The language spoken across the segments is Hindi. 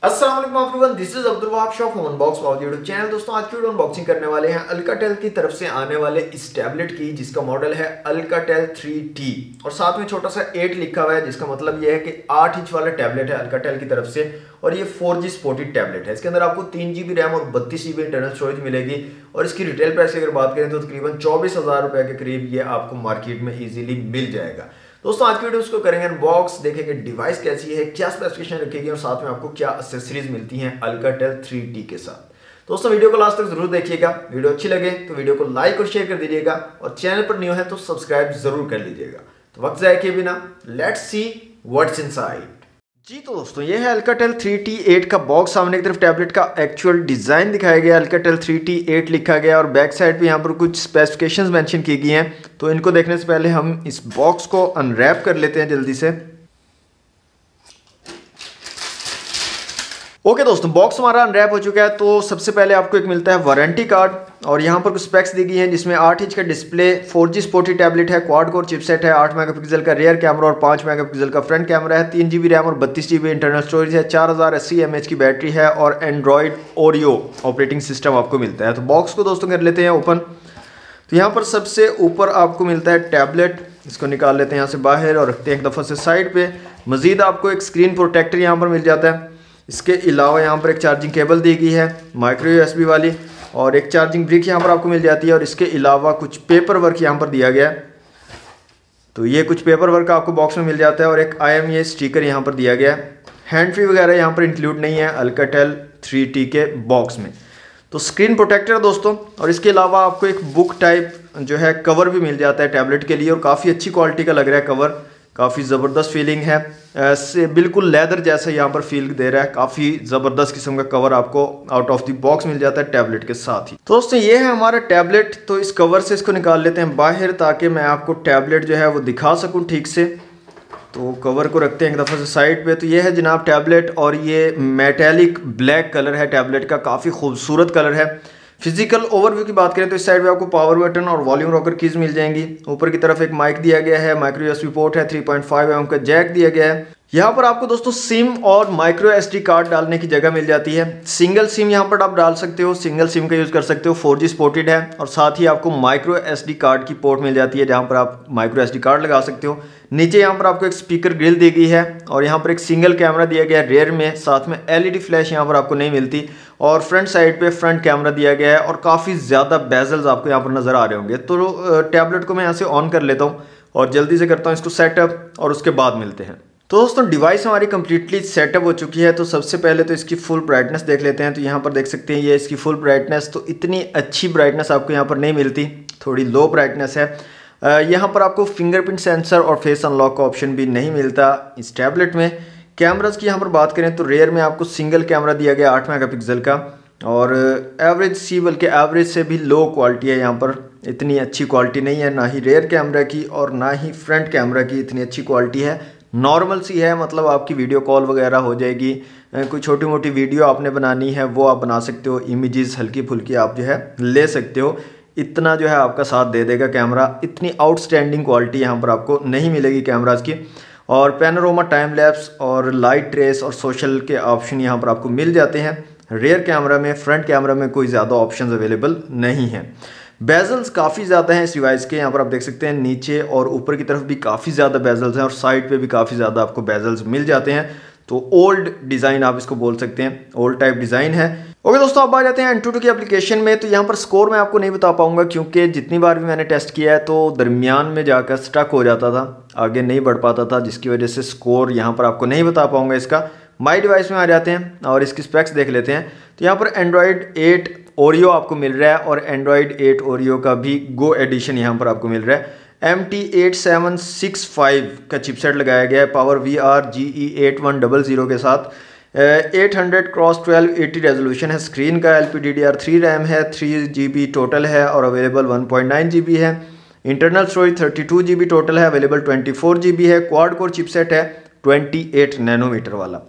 अस्सलाम वालेकुम everyone, this is Abdul Wahab shop unbox Bawaji YouTube channel. दोस्तों आज की वीडियो अनबॉक्सिंग करने वाले हैं अल्काटेल की तरफ से आने वाले इस टैबलेट की, जिसका मॉडल है अल्काटेल 3T और साथ में छोटा सा 8 लिखा हुआ है, जिसका मतलब ये है कि 8 इंच वाला टैबलेट है अल्काटेल की तरफ से और ये 4G सपोर्टेड टैबलेट है। इसके अंदर आपको 3GB रैम और 32GB इंटरनल स्टोरेज मिलेगी और इसकी रिटेल प्राइस की अगर बात करें तो तकरीबन 24,000 रुपए के करीब ये आपको मार्केट में इजीली मिल जाएगा। दोस्तों आज की वीडियो उसको करेंगे अनबॉक्स, देखेंगे डिवाइस कैसी है, क्या स्पेसिफिकेशन रखेगी और साथ में आपको क्या एक्सेसरीज मिलती हैं अल्काटेल 3T के साथ। दोस्तों वीडियो को लास्ट तक जरूर देखिएगा। वीडियो अच्छी लगे तो वीडियो को लाइक और शेयर कर दीजिएगा और चैनल पर न्यू है तो सब्सक्राइब जरूर कर लीजिएगा। तो वक्त जाए किए बिना लेट्स सी व्हाट्स इनसाइड। जी तो दोस्तों ये है अल्काटेल 3T 8 का बॉक्स। सामने की तरफ टैबलेट का एक्चुअल डिज़ाइन दिखाया गया, अल्काटेल 3T 8 लिखा गया और बैक साइड पे यहाँ पर कुछ स्पेसिफिकेशंस मेंशन की गई हैं। तो इनको देखने से पहले हम इस बॉक्स को अनरैप कर लेते हैं जल्दी से। ओके दोस्तों, बॉक्स हमारा अनरैप हो चुका है। तो सबसे पहले आपको एक मिलता है वारंटी कार्ड और यहाँ पर कुछ स्पेक्स दी गई हैं, जिसमें 8 इंच का डिस्प्ले, 4G सपोर्टेड टैबलेट है, क्वाड कोर चिपसेट है, 8 मेगापिक्सल का रियर कैमरा और 5 मेगापिक्सल का फ्रंट कैमरा है, 3GB रैम और 32GB इंटरनल स्टोरेज है, 4080 mAh की बैटरी है और एंड्रॉयड ओरियो ऑपरेटिंग सिस्टम आपको मिलता है। तो बॉक्स को दोस्तों कर लेते हैं ओपन। तो यहाँ पर सबसे ऊपर आपको मिलता है टैबलेट, इसको निकाल लेते हैं यहाँ से बाहर और रखते हैं एक दफ़ा से साइड पे। मजीद आपको एक स्क्रीन प्रोटेक्टर यहाँ पर मिल जाता है। इसके अलावा यहाँ पर एक चार्जिंग केबल दी गई है माइक्रो USB वाली और एक चार्जिंग ब्रिक यहाँ पर आपको मिल जाती है और इसके अलावा कुछ पेपर वर्क यहाँ पर दिया गया है। तो ये कुछ पेपर वर्क आपको बॉक्स में मिल जाता है और एक IMEI स्टिकर यहाँ पर दिया गया है। हैंड फ्री वगैरह यहाँ पर इंक्लूड नहीं है अल्काटेल 3T के बॉक्स में। तो स्क्रीन प्रोटेक्टर दोस्तों, और इसके अलावा आपको एक बुक टाइप जो है कवर भी मिल जाता है टैबलेट के लिए और काफ़ी अच्छी क्वालिटी का लग रहा है कवर, काफ़ी ज़बरदस्त फीलिंग है, ऐसे बिल्कुल लेदर जैसा यहाँ पर फील दे रहा है। काफ़ी ज़बरदस्त किस्म का कवर आपको आउट ऑफ द बॉक्स मिल जाता है टैबलेट के साथ ही। तो दोस्तों ये है हमारा टैबलेट। तो इस कवर से इसको निकाल लेते हैं बाहर ताकि मैं आपको टैबलेट जो है वो दिखा सकूँ ठीक से। तो कवर को रखते हैं एक दफ़ा से साइड पे। तो ये है जनाब टैबलेट और ये मेटेलिक ब्लैक कलर है टैबलेट का, काफ़ी खूबसूरत कलर है। फिजिकल ओवरव्यू की बात करें तो इस साइड पे आपको पावर बटन और वॉल्यूम रॉकर कीज मिल जाएंगी। ऊपर की तरफ एक माइक दिया गया है, माइक्रो USB पोर्ट है, 3.5 mm का जैक दिया गया है। यहाँ पर आपको दोस्तों सिम और माइक्रो SD कार्ड डालने की जगह मिल जाती है। सिंगल सिम यहाँ पर आप डाल सकते हो, सिंगल सिम का यूज़ कर सकते हो, 4G सपोर्टेड है और साथ ही आपको माइक्रो SD कार्ड की पोर्ट मिल जाती है जहाँ पर आप माइक्रो SD कार्ड लगा सकते हो। नीचे यहाँ पर आपको एक स्पीकर ग्रिल दी गई है और यहाँ पर एक सिंगल कैमरा दिया गया है रेयर में, साथ में LED फ्लैश यहाँ पर आपको नहीं मिलती और फ्रंट साइड पे फ्रंट कैमरा दिया गया है और काफ़ी ज़्यादा बेजल्स आपको यहाँ पर नज़र आ रहे होंगे। तो टैबलेट को मैं यहाँ से ऑन कर लेता हूँ और जल्दी से करता हूँ इसको सेटअप और उसके बाद मिलते हैं। तो दोस्तों डिवाइस हमारी कंप्लीटली सेटअप हो चुकी है। तो सबसे पहले तो इसकी फुल ब्राइटनेस देख लेते हैं। तो यहाँ पर देख सकते हैं ये इसकी फुल ब्राइटनेस, तो इतनी अच्छी ब्राइटनेस आपको यहाँ पर नहीं मिलती, थोड़ी लो ब्राइटनेस है। यहाँ पर आपको फिंगरप्रिंट सेंसर और फेस अनलॉक का ऑप्शन भी नहीं मिलता इस टैबलेट में। कैमरास की यहाँ पर बात करें तो रेयर में आपको सिंगल कैमरा दिया गया 8 मेगापिक्सल का और एवरेज सी, बल्कि एवरेज से भी लो क्वालिटी है। यहाँ पर इतनी अच्छी क्वालिटी नहीं है, ना ही रेयर कैमरा की और ना ही फ्रंट कैमरा की इतनी अच्छी क्वालिटी है, नॉर्मल सी है। मतलब आपकी वीडियो कॉल वगैरह हो जाएगी, कोई छोटी मोटी वीडियो आपने बनानी है वो आप बना सकते हो, इमेजेस हल्की फुल्की आप जो है ले सकते हो, इतना जो है आपका साथ दे देगा कैमरा। इतनी आउटस्टैंडिंग क्वालिटी यहाँ पर आपको नहीं मिलेगी कैमराज की। और पैनोरामा, टाइम लैप्स और लाइट ट्रेस और सोशल के ऑप्शन यहाँ पर आपको मिल जाते हैं। रेयर कैमरा में, फ्रंट कैमरा में कोई ज़्यादा ऑप्शंस अवेलेबल नहीं हैं। बेजल्स काफ़ी ज़्यादा हैं इस डिवाइस के, यहाँ पर आप देख सकते हैं नीचे और ऊपर की तरफ भी काफ़ी ज़्यादा बेजल्स हैं और साइड पे भी काफ़ी ज़्यादा आपको बेजल्स मिल जाते हैं। तो ओल्ड डिज़ाइन आप इसको बोल सकते हैं, ओल्ड टाइप डिज़ाइन है। ओके दोस्तों, अब आ जाते हैं Antutu की एप्लीकेशन में। तो यहाँ पर स्कोर मैं आपको नहीं बता पाऊंगा क्योंकि जितनी बार भी मैंने टेस्ट किया है तो दरमियान में जाकर स्टक हो जाता था, आगे नहीं बढ़ पाता था, जिसकी वजह से स्कोर यहाँ पर आपको नहीं बता पाऊंगा इसका। माई डिवाइस में आ जाते हैं और इसकी स्पेक्स देख लेते हैं। तो यहाँ पर एंड्रॉयड 8 ओरियो आपको मिल रहा है और एंड्रॉयड 8 ओरियो का भी गो एडिशन यहाँ पर आपको मिल रहा है। MT8765 का चिपसेट लगाया गया है पावर VR GE8100 के साथ। 800x1280 रेजोल्यूशन है स्क्रीन का। LPDDR3 रैम है, 3GB टोटल है और अवेलेबल 1.9GB है। इंटरनल स्टोरेज 32GB टोटल है, अवेलेबल 24GB है। क्वाड कोर चिपसेट है 28 नैनोमीटर वाला।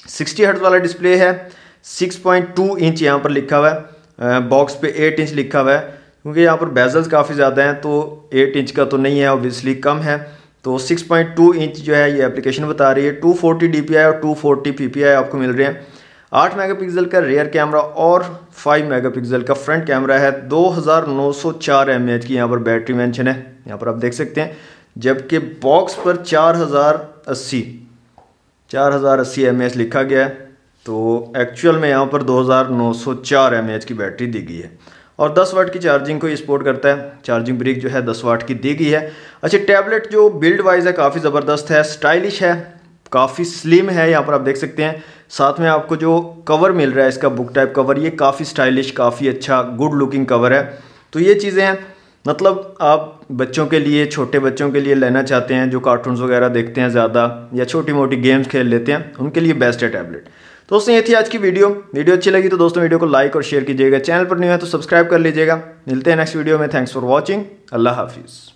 60 हर्ट्ज वाला डिस्प्ले है, 6.2 इंच यहाँ पर लिखा हुआ है, बॉक्स पे 8 इंच लिखा हुआ है क्योंकि यहाँ पर बेजल्स काफ़ी ज़्यादा हैं तो 8 इंच का तो नहीं है, ऑब्वियसली कम है। तो 6.2 इंच जो है ये एप्लीकेशन बता रही है। 240 DPI और 240 PPI आपको मिल रहे हैं। 8 मेगापिक्सल का रियर कैमरा और 5 मेगापिक्सल का फ्रंट कैमरा है। 2904 mAh की यहाँ पर बैटरी मेंशन है, यहाँ पर आप देख सकते हैं। जबकि बॉक्स पर 4080 mAh लिखा गया है, तो एक्चुअल में यहाँ पर 2904 mAh की बैटरी दी गई है। और 10 वाट की चार्जिंग को ये सपोर्ट करता है। चार्जिंग ब्रिक जो है 10 वाट की दी गई है। अच्छा, टैबलेट जो बिल्ड वाइज है काफ़ी ज़बरदस्त है, स्टाइलिश है, काफ़ी स्लिम है। यहाँ पर आप देख सकते हैं। साथ में आपको जो कवर मिल रहा है इसका बुक टाइप कवर, ये काफ़ी स्टाइलिश, काफ़ी अच्छा गुड लुकिंग कवर है। तो ये चीज़ें हैं, मतलब आप बच्चों के लिए, छोटे बच्चों के लिए लेना चाहते हैं जो कार्टून्स वगैरह देखते हैं ज़्यादा या छोटी मोटी गेम्स खेल लेते हैं, उनके लिए बेस्ट है टैबलेट। तो दोस्तों ये थी आज की वीडियो अच्छी लगी तो दोस्तों वीडियो को लाइक और शेयर कीजिएगा। चैनल पर न्यू है तो सब्सक्राइब कर लीजिएगा। मिलते हैं नेक्स्ट वीडियो में। Thanks for watching. अल्लाह हाफिज़।